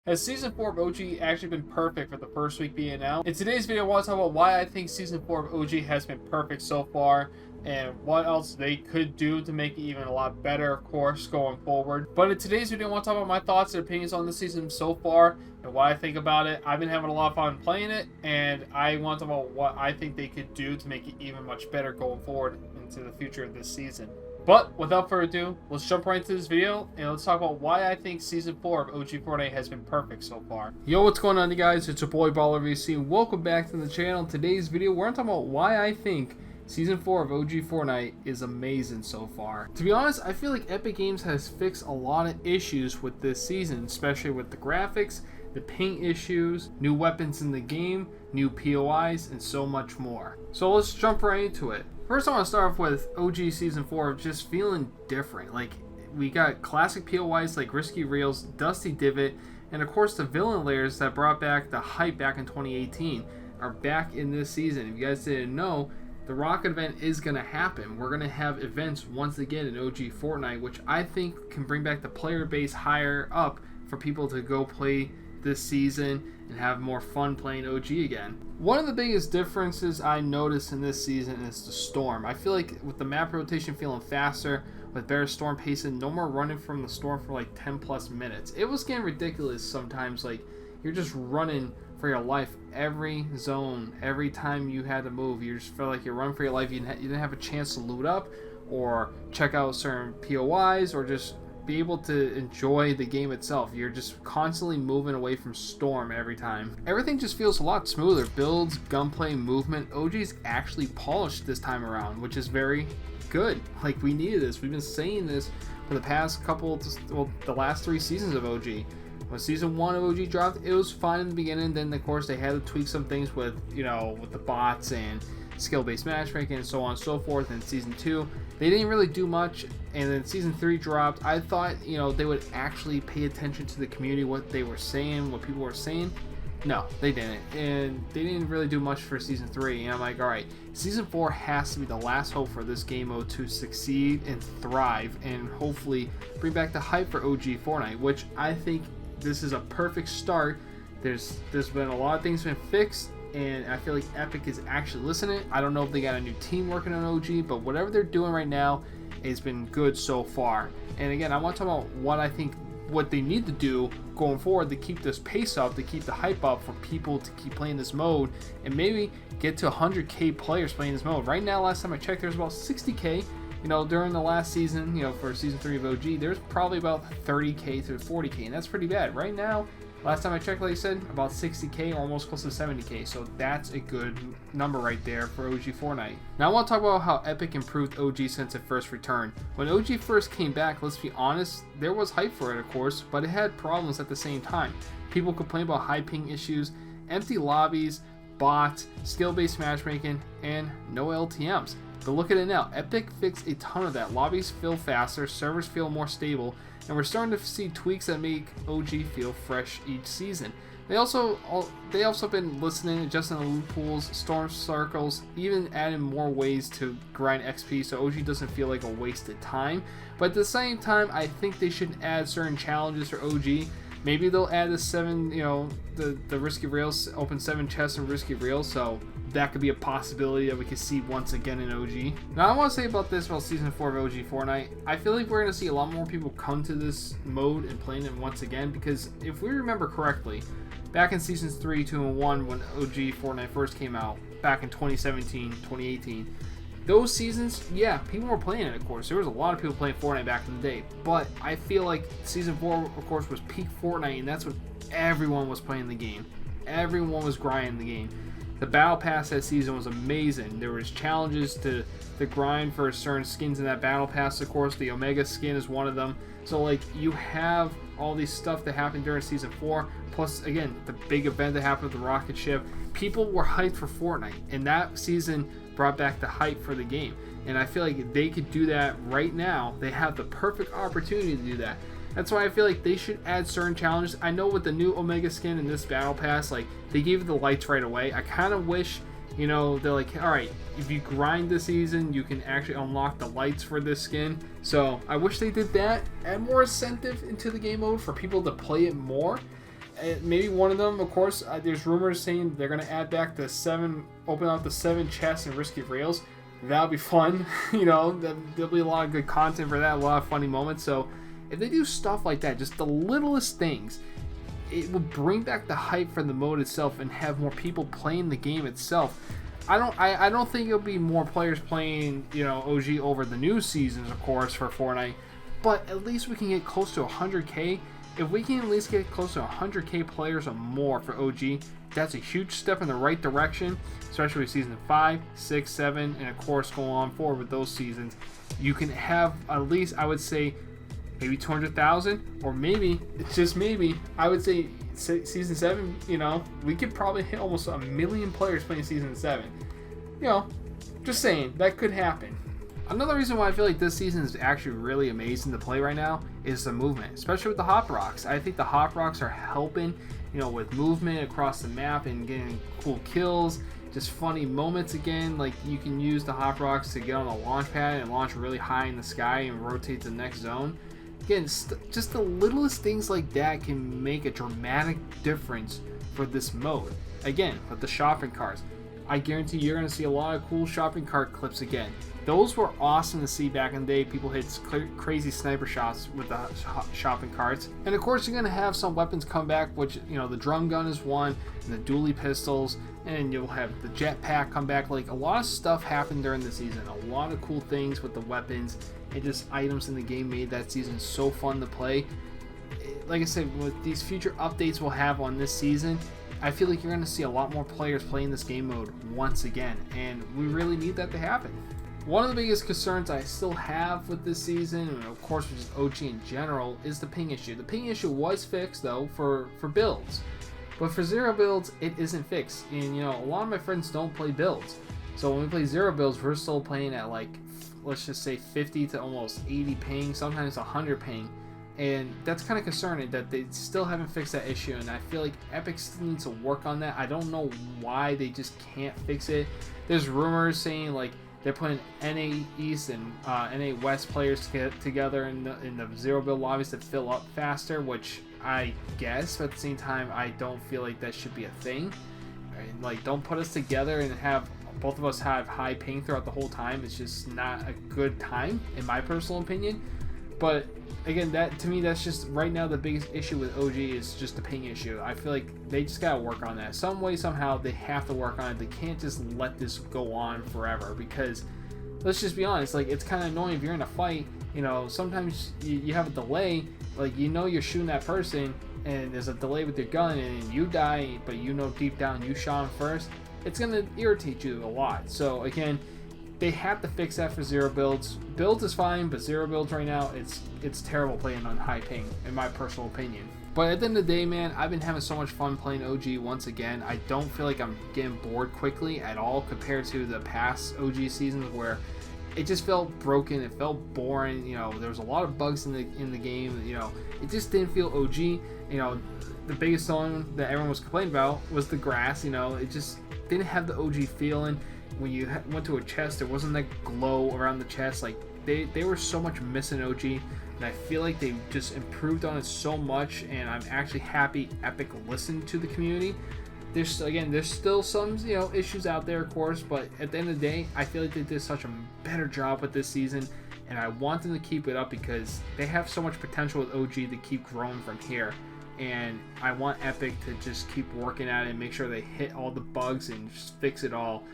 Has Season 4 of OG actually been perfect for the first week being out? In today's video, I want to talk about why I think Season 4 of OG has been perfect so far, and what else they could do to make it even a lot better, of course, going forward. But in today's video, I want to talk about my thoughts and opinions on the season so far, and what I think about it. I've been having a lot of fun playing it, and I want to talk about what I think they could do to make it even much better going forward into the future of this season. But without further ado, let's jump right into this video and let's talk about why I think Season 4 of OG Fortnite has been perfect so far. Yo, what's going on, you guys? It's your boy BallerVC. Welcome back to the channel. Today's video, we're going to talk about why I think Season 4 of OG Fortnite is amazing so far. To be honest, I feel like Epic Games has fixed a lot of issues with this season, especially with the graphics, the paint issues, new weapons in the game, new POIs, and so much more. So let's jump right into it. First, I want to start off with OG Season 4 just feeling different. Like, we got classic POIs like Risky Reels, Dusty Divot, and of course the villain layers that brought back the hype back in 2018 are back in this season. If you guys didn't know, the Rocket event is going to happen. We're going to have events once again in OG Fortnite, which I think can bring back the player base higher up for people to go play this season and have more fun playing OG again. One of the biggest differences I noticed in this season is the storm. I feel like with the map rotation feeling faster, with better storm pacing, no more running from the storm for like 10 plus minutes. It was getting ridiculous sometimes. Like, you're just running for your life every zone, every time you had to move. You just felt like you're running for your life. You didn't have a chance to loot up or check out certain POIs or just be able to enjoy the game itself. You're just constantly moving away from storm every time. Everything just feels a lot smoother. Builds, gunplay, movement. OG's actually polished this time around, which is very good. Like, we needed this. We've been saying this for the past couple, well, the last 3 seasons of OG. When season 1 of OG dropped, it was fine in the beginning. Then, of course, they had to tweak some things with, with the bots and skill-based matchmaking and so on and so forth. In season 2, they didn't really do much, and then season 3 dropped. I thought, they would actually pay attention to the community, what they were saying, what people were saying. No, they didn't, and they didn't really do much for season 3. And I'm like, all right, season 4 has to be the last hope for this game mode to succeed and thrive, and hopefully bring back the hype for OG Fortnite, which I think this is a perfect start. There's been a lot of things been fixed, and I feel like Epic is actually listening. I don't know if they got a new team working on OG, but whatever they're doing right now has been good so far. And again, I want to talk about what they need to do going forward to keep this pace up, to keep the hype up for people to keep playing this mode, and maybe get to 100k players playing this mode. Right now, last time I checked, there's about 60k. During the last season, for season 3 of OG, there's probably about 30k to 40k, and that's pretty bad. Right now, last time I checked, like I said, about 60k, almost close to 70k, so that's a good number right there for OG Fortnite. Now I want to talk about how Epic improved OG since it first returned. When OG first came back, let's be honest, there was hype for it, of course, but it had problems at the same time. People complained about high ping issues, empty lobbies, bots, skill-based matchmaking, and no LTMs. But look at it now. Epic fixed a ton of that. Lobbies feel faster, servers feel more stable, and we're starting to see tweaks that make OG feel fresh each season. They also been listening, adjusting the loot pools, storm circles, even adding more ways to grind XP so OG doesn't feel like a wasted time. But at the same time, I think they should add certain challenges for OG. Maybe they'll add the 7, the Risky Reels, open 7 chests in Risky Reels, so that could be a possibility that we could see once again in OG. Now, I want to say about season 4 of OG Fortnite. I feel like we're going to see a lot more people come to this mode and playing it once again, because if we remember correctly, back in seasons 3, 2, and 1, when OG Fortnite first came out, back in 2017, 2018, those seasons, yeah, people were playing it, of course. There was a lot of people playing Fortnite back in the day, but I feel like season 4, of course, was peak Fortnite, and that's when everyone was playing the game. Everyone was grinding the game. The battle pass that season was amazing. There was challenges to grind for certain skins in that battle pass. Of course, the Omega skin is one of them. So, like, you have all these stuff that happened during season 4. Plus, again, the big event that happened with the rocket ship. People were hyped for Fortnite, and that season brought back the hype for the game. And I feel like they could do that right now. They have the perfect opportunity to do that. That's why I feel like they should add certain challenges. I know with the new Omega skin in this battle pass, like, they gave you the lights right away. I kind of wish, they're like, all right, if you grind this season, you can actually unlock the lights for this skin. So I wish they did that. Add more incentive into the game mode for people to play it more. maybe one of them, of course, there's rumors saying they're going to add back the 7, open up the 7 chests and risky rails. That'll be fun. You know, there'll be a lot of good content for that, a lot of funny moments. So if they do stuff like that, just the littlest things, it will bring back the hype for the mode itself and have more people playing the game itself. I don't think it'll be more players playing, you know, OG over the new seasons, of course, for Fortnite, but at least we can get close to 100K. If we can at least get close to 100K players or more for OG, that's a huge step in the right direction, especially with season 5, 6, 7, and of course going on forward with those seasons. You can have at least, I would say, maybe 200,000, or maybe, it's just maybe, I would say season 7, you know, we could probably hit almost 1 million players playing season 7. You know, just saying, that could happen. Another reason why I feel like this season is actually really amazing to play right now is the movement, especially with the hop rocks. I think the hop rocks are helping, you know, with movement across the map and getting cool kills, just funny moments again. Like, you can use the hop rocks to get on the launch pad and launch really high in the sky and rotate to the next zone. Again, just the littlest things like that can make a dramatic difference for this mode. Again, with the shopping carts, I guarantee you're going to see a lot of cool shopping cart clips again. Those were awesome to see back in the day. People hit crazy sniper shots with the shopping carts. And of course, you're going to have some weapons come back, which, you know, the drum gun is one, and the dually pistols, and you'll have the jetpack come back. Like, a lot of stuff happened during the season. A lot of cool things with the weapons and just items in the game made that season so fun to play. Like I said, with these future updates we'll have on this season, I feel like you're going to see a lot more players playing this game mode once again, and we really need that to happen. One of the biggest concerns I still have with this season, and of course with just OG in general, is the ping issue. The ping issue was fixed though for builds, but for zero builds it isn't fixed. And you know, a lot of my friends don't play builds, so when we play zero builds, we're still playing at, like, let's just say 50 to almost 80 ping, sometimes 100 ping, and that's kind of concerning that they still haven't fixed that issue. And I feel like Epic still needs to work on that. I don't know why they just can't fix it. There's rumors saying, like, they're putting NA East and NA West players together in the zero build lobbies to fill up faster, which I guess, but at the same time, I don't feel like that should be a thing. And, like, don't put us together and have both of us have high ping throughout the whole time. It's just not a good time, in my personal opinion. But again, that to me, that's just right now the biggest issue with OG is just the ping issue. I feel like they just gotta work on that some way, somehow. They have to work on it. They can't just let this go on forever, because let's just be honest, like, it's kind of annoying if you're in a fight, you know, sometimes you have a delay, like, you know, you're shooting that person and there's a delay with your gun and you die, but you know deep down you shot him first. It's gonna irritate you a lot. So again, they have to fix that for zero builds. Builds is fine, but zero builds right now, it's terrible playing on high ping, in my personal opinion. But at the end of the day, man, I've been having so much fun playing OG once again. I don't feel like I'm getting bored quickly at all compared to the past OG seasons where it just felt broken. It felt boring. You know, there was a lot of bugs in the game. You know, it just didn't feel OG. You know, the biggest thing that everyone was complaining about was the grass. You know, it just didn't have the OG feeling. When you went to a chest, there wasn't that glow around the chest. Like, they were so much missing OG, and I feel like they just improved on it so much, and I'm actually happy Epic listened to the community. There's still some, you know, issues out there, of course, but at the end of the day, I feel like they did such a better job with this season, and I want them to keep it up because they have so much potential with OG to keep growing from here. And I want Epic to just keep working at it and make sure they hit all the bugs and just fix it all.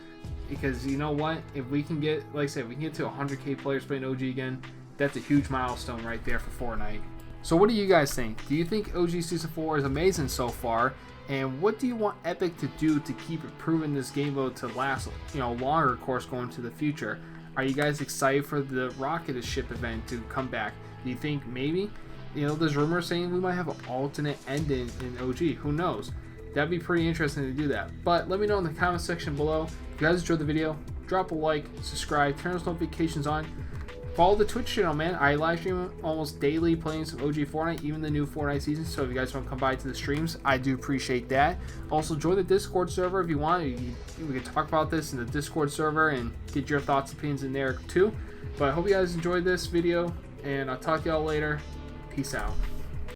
Because you know what? If we can get, like I said, we can get to 100K players playing OG again, that's a huge milestone right there for Fortnite. So what do you guys think? Do you think OG Season 4 is amazing so far? And what do you want Epic to do to keep improving this game mode to last, you know, longer, of course, going to the future? Are you guys excited for the rocket ship event to come back? Do you think maybe? You know, there's rumors saying we might have an alternate ending in OG. Who knows? That'd be pretty interesting to do that. But let me know in the comment section below. If you guys enjoyed the video, drop a like, subscribe, turn those notifications on. Follow the Twitch channel, man. I live stream almost daily playing some OG Fortnite, even the new Fortnite season. So if you guys want to come by to the streams, I do appreciate that. Also, join the Discord server if you want. We can talk about this in the Discord server and get your thoughts and opinions in there too. But I hope you guys enjoyed this video, and I'll talk to y'all later. Peace out.